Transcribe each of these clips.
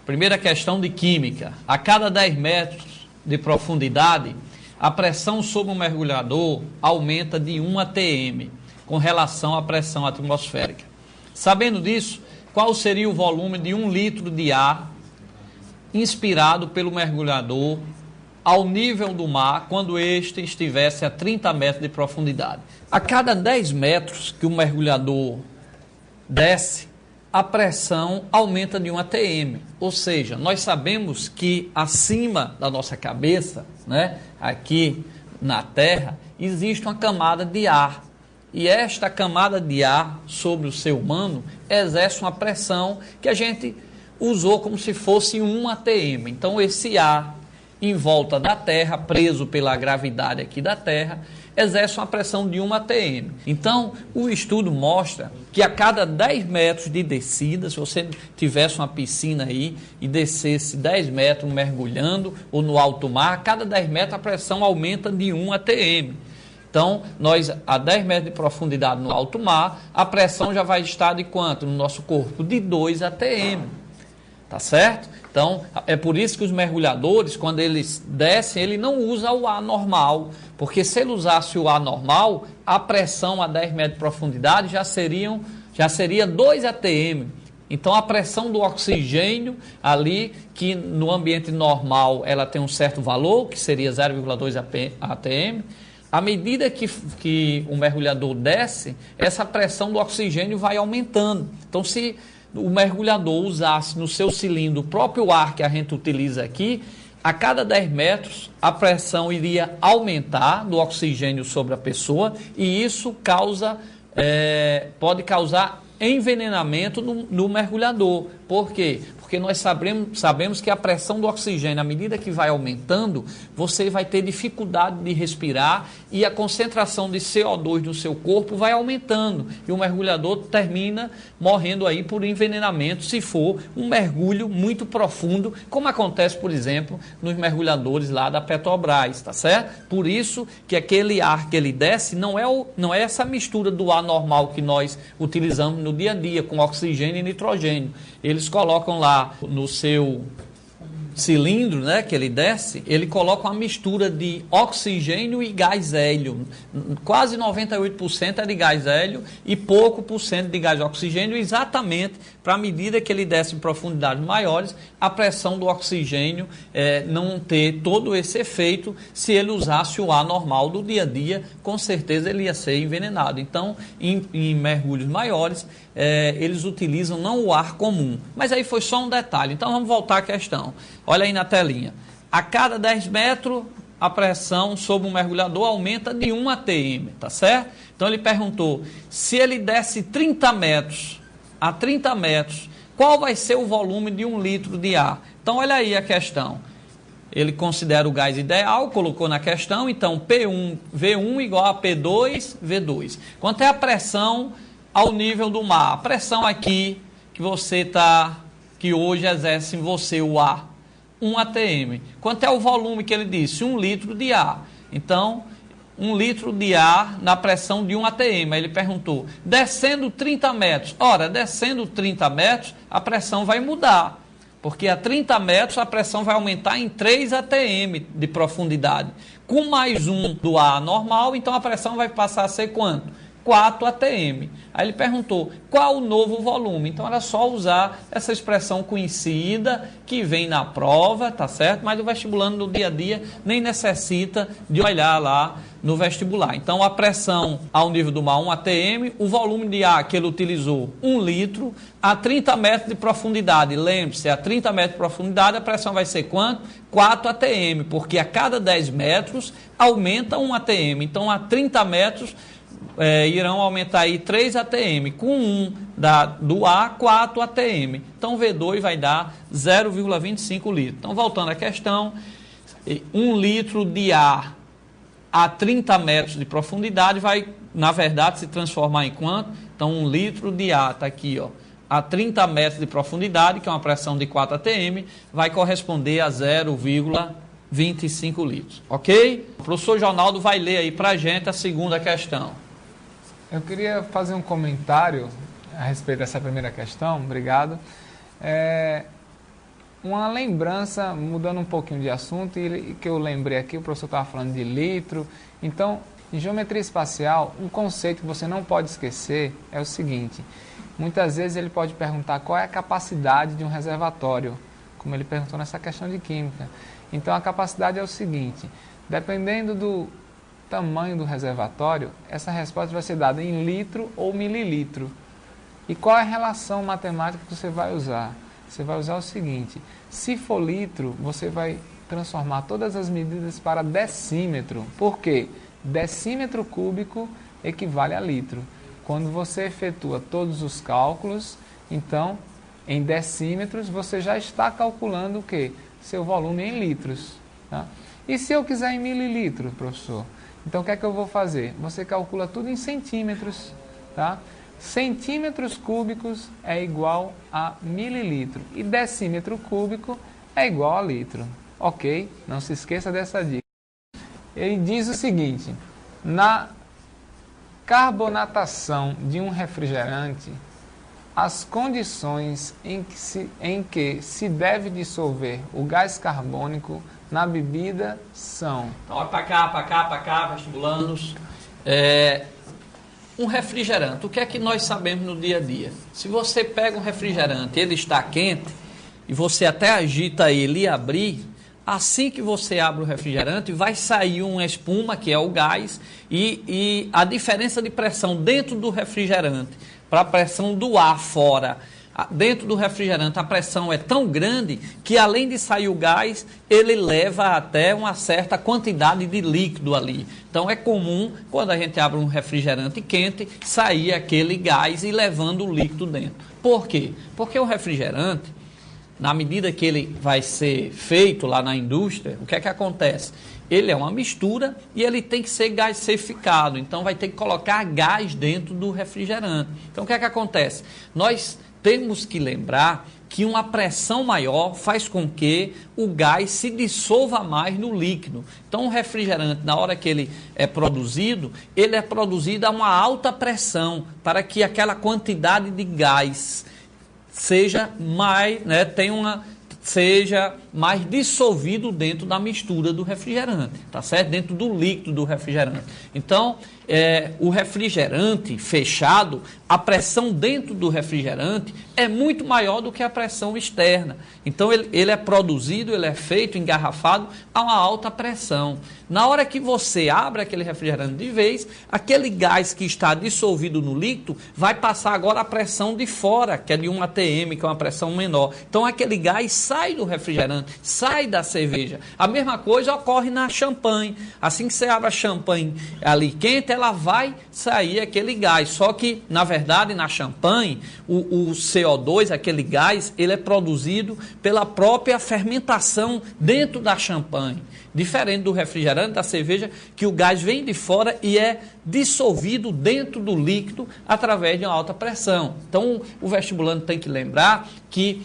Primeira questão de química. A cada 10 metros de profundidade, a pressão sobre o mergulhador aumenta de 1 atm com relação à pressão atmosférica. Sabendo disso, qual seria o volume de 1 litro de ar inspirado pelo mergulhador ao nível do mar quando este estivesse a 30 metros de profundidade? A cada 10 metros que o mergulhador desce, a pressão aumenta de 1 atm. Ou seja, nós sabemos que acima da nossa cabeça, né, aqui na Terra, existe uma camada de ar. E esta camada de ar sobre o ser humano exerce uma pressão que a gente usou como se fosse 1 atm. Então, esse ar em volta da Terra, preso pela gravidade aqui da Terra, exerce uma pressão de 1 atm. Então, o estudo mostra que a cada 10 metros de descida, se você tivesse uma piscina aí e descesse 10 metros mergulhando ou no alto mar, a cada 10 metros a pressão aumenta de 1 atm. Então, nós a 10 metros de profundidade no alto mar, a pressão já vai estar de quanto no nosso corpo? De 2 atm. Tá certo? Então, é por isso que os mergulhadores, quando eles descem, ele não usa o ar normal, porque se ele usasse o ar normal, a pressão a 10 metros de profundidade já seria 2 atm. Então, a pressão do oxigênio ali, que no ambiente normal ela tem um certo valor, que seria 0,2 atm, à medida que o mergulhador desce, essa pressão do oxigênio vai aumentando. Então, se o mergulhador usasse no seu cilindro o próprio ar que a gente utiliza aqui, a cada 10 metros a pressão iria aumentar do oxigênio sobre a pessoa e isso pode causar envenenamento no mergulhador. Por quê? Porque nós sabemos que a pressão do oxigênio, à medida que vai aumentando, você vai ter dificuldade de respirar e a concentração de CO2 no seu corpo vai aumentando. E o mergulhador termina morrendo aí por envenenamento se for um mergulho muito profundo, como acontece, por exemplo, nos mergulhadores lá da Petrobras, tá certo? Por isso que aquele ar que ele desce não é essa mistura do ar normal que nós utilizamos no dia a dia, com oxigênio e nitrogênio. Eles colocam lá no seu cilindro, né, que ele desce, ele coloca uma mistura de oxigênio e gás hélio. Quase 98% é de gás hélio e pouco por cento de gás oxigênio, exatamente para a medida que ele desce em profundidades maiores, a pressão do oxigênio não ter todo esse efeito. Se ele usasse o ar normal do dia a dia, com certeza ele ia ser envenenado. Então, em mergulhos maiores, eles utilizam não o ar comum. Mas aí foi só um detalhe. Então, vamos voltar à questão. Olha aí na telinha. A cada 10 metros, a pressão sobre o mergulhador aumenta de 1 atm, tá certo? Então, ele perguntou, se ele desce 30 metros, a 30 metros, qual vai ser o volume de 1 litro de ar? Então, olha aí a questão. Ele considera o gás ideal, colocou na questão, então, V1 igual a P2, V2. Quanto é a pressão ao nível do mar? A pressão aqui que hoje exerce em você o ar, 1 atm. Quanto é o volume que ele disse? 1 litro de ar. Então, 1 litro de ar na pressão de 1 atm. Aí ele perguntou, descendo 30 metros. Ora, descendo 30 metros, a pressão vai mudar. Porque a 30 metros a pressão vai aumentar em 3 atm de profundidade. Com mais 1 do ar normal, então a pressão vai passar a ser quanto? 4 atm. Aí ele perguntou, qual o novo volume? Então era só usar essa expressão conhecida que vem na prova, tá certo? Mas o vestibulando no dia a dia nem necessita de olhar lá no vestibular. Então a pressão ao nível do mar 1 atm, o volume de ar que ele utilizou 1 litro, a 30 metros de profundidade. Lembre-se, a 30 metros de profundidade a pressão vai ser quanto? 4 atm, porque a cada 10 metros aumenta 1 atm. Então a 30 metros irão aumentar aí 3 atm, com 1 do ar, 4 atm. Então, V2 vai dar 0,25 litros. Então, voltando à questão, 1 litro de ar a 30 metros de profundidade vai, na verdade, se transformar em quanto? Então, 1 litro de ar, está aqui, ó, a 30 metros de profundidade, que é uma pressão de 4 atm, vai corresponder a 0,25 litros. Ok? O professor Jonaldo vai ler aí para a gente a segunda questão. Eu queria fazer um comentário a respeito dessa primeira questão, obrigado. uma lembrança, mudando um pouquinho de assunto, e que eu lembrei aqui, o professor estava falando de litro. Então, em geometria espacial, um conceito que você não pode esquecer é o seguinte: muitas vezes ele pode perguntar qual é a capacidade de um reservatório, como ele perguntou nessa questão de química. Então, a capacidade é o seguinte: dependendo do tamanho do reservatório, essa resposta vai ser dada em litro ou mililitro. E qual é a relação matemática que você vai usar? Você vai usar o seguinte: se for litro, você vai transformar todas as medidas para decímetro. Por quê? Decímetro cúbico equivale a litro. Quando você efetua todos os cálculos, então, em decímetros, você já está calculando o quê? Seu volume em litros. Tá? E se eu quiser em mililitros, professor? Então, o que é que eu vou fazer? Você calcula tudo em centímetros. Tá? Centímetros cúbicos é igual a mililitro. E decímetro cúbico é igual a litro. Ok? Não se esqueça dessa dica. Ele diz o seguinte: na carbonatação de um refrigerante, as condições em que se deve dissolver o gás carbônico na bebida são... Então, olha para cá, vestibulandos. Um refrigerante, o que é que nós sabemos no dia a dia? Se você pega um refrigerante, ele está quente, e você até agita ele e abrir, assim que você abre o refrigerante, vai sair uma espuma, que é o gás, e a diferença de pressão dentro do refrigerante para a pressão do ar fora, dentro do refrigerante, a pressão é tão grande que, além de sair o gás, ele leva até uma certa quantidade de líquido ali. Então, é comum, quando a gente abre um refrigerante quente, sair aquele gás e levando o líquido dentro. Por quê? Porque o refrigerante, na medida que ele vai ser feito lá na indústria, o que é que acontece? Ele é uma mistura e ele tem que ser gasificado, então vai ter que colocar gás dentro do refrigerante. Então, o que é que acontece? Nós temos que lembrar que uma pressão maior faz com que o gás se dissolva mais no líquido. Então, o refrigerante, na hora que ele é produzido a uma alta pressão para que aquela quantidade de gás seja mais, seja mais dissolvido dentro da mistura do refrigerante, tá certo? Dentro do líquido do refrigerante. Então, o refrigerante fechado, a pressão dentro do refrigerante é muito maior do que a pressão externa. Então, ele é produzido, ele é feito, engarrafado a uma alta pressão. Na hora que você abre aquele refrigerante de vez, aquele gás que está dissolvido no líquido vai passar agora a pressão de fora, que é de 1 atm, que é uma pressão menor. Então, aquele gás sai do refrigerante, sai da cerveja. A mesma coisa ocorre na champanhe. Assim que você abre a champanhe ali quente, ela vai sair aquele gás. Só que, na verdade, na champanhe, o CO2, aquele gás, ele é produzido pela própria fermentação dentro da champanhe. Diferente do refrigerante, da cerveja, que o gás vem de fora e é dissolvido dentro do líquido através de uma alta pressão. Então, o vestibulando tem que lembrar que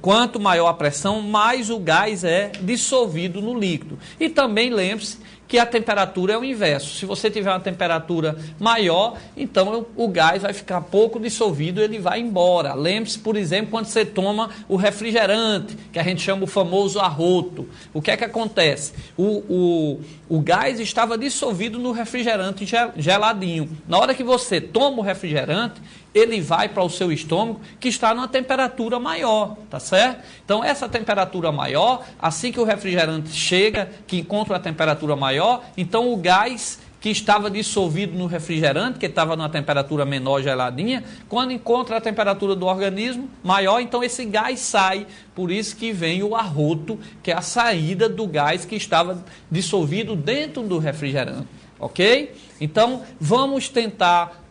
quanto maior a pressão, mais o gás é dissolvido no líquido. E também lembre-se que a temperatura é o inverso. Se você tiver uma temperatura maior, então o gás vai ficar pouco dissolvido, ele vai embora. Lembre-se, por exemplo, quando você toma o refrigerante, que a gente chama o famoso arroto. O que é que acontece? O gás estava dissolvido no refrigerante geladinho. Na hora que você toma o refrigerante, ele vai para o seu estômago, que está numa temperatura maior, tá certo? Então, essa temperatura maior, assim que o refrigerante chega, que encontra uma temperatura maior, então o gás que estava dissolvido no refrigerante, que estava numa temperatura menor, geladinha, quando encontra a temperatura do organismo maior, então esse gás sai. Por isso que vem o arroto, que é a saída do gás que estava dissolvido dentro do refrigerante, ok? Então, vamos tentar,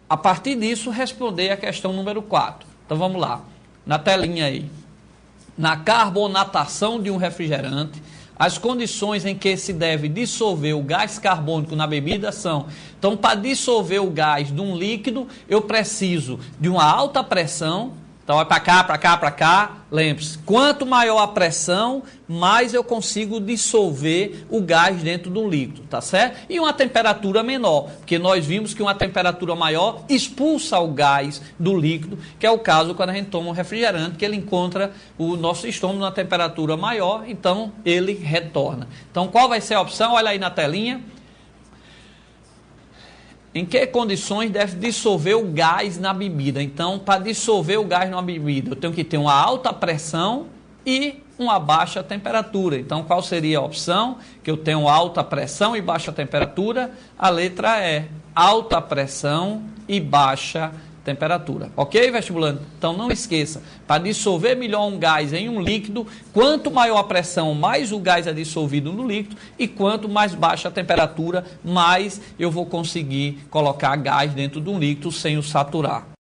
a partir disso, responder a questão número 4. Então, vamos lá. Na telinha aí. Na carbonatação de um refrigerante, as condições em que se deve dissolver o gás carbônico na bebida são... Então, para dissolver o gás de um líquido, eu preciso de uma alta pressão, Então, vai para cá, para cá, para cá. Lembre-se, quanto maior a pressão, mais eu consigo dissolver o gás dentro do líquido, tá certo? E uma temperatura menor, porque nós vimos que uma temperatura maior expulsa o gás do líquido, que é o caso quando a gente toma um refrigerante, que ele encontra o nosso estômago numa temperatura maior, então ele retorna. Então, qual vai ser a opção? Olha aí na telinha. Em que condições deve dissolver o gás na bebida? Então, para dissolver o gás na bebida, eu tenho que ter uma alta pressão e uma baixa temperatura. Então, qual seria a opção? Que eu tenho alta pressão e baixa temperatura. A letra E, alta pressão e baixa temperatura. Ok, vestibulando? Então, não esqueça, para dissolver melhor um gás em um líquido, quanto maior a pressão, mais o gás é dissolvido no líquido, e quanto mais baixa a temperatura, mais eu vou conseguir colocar gás dentro de um líquido sem o saturar.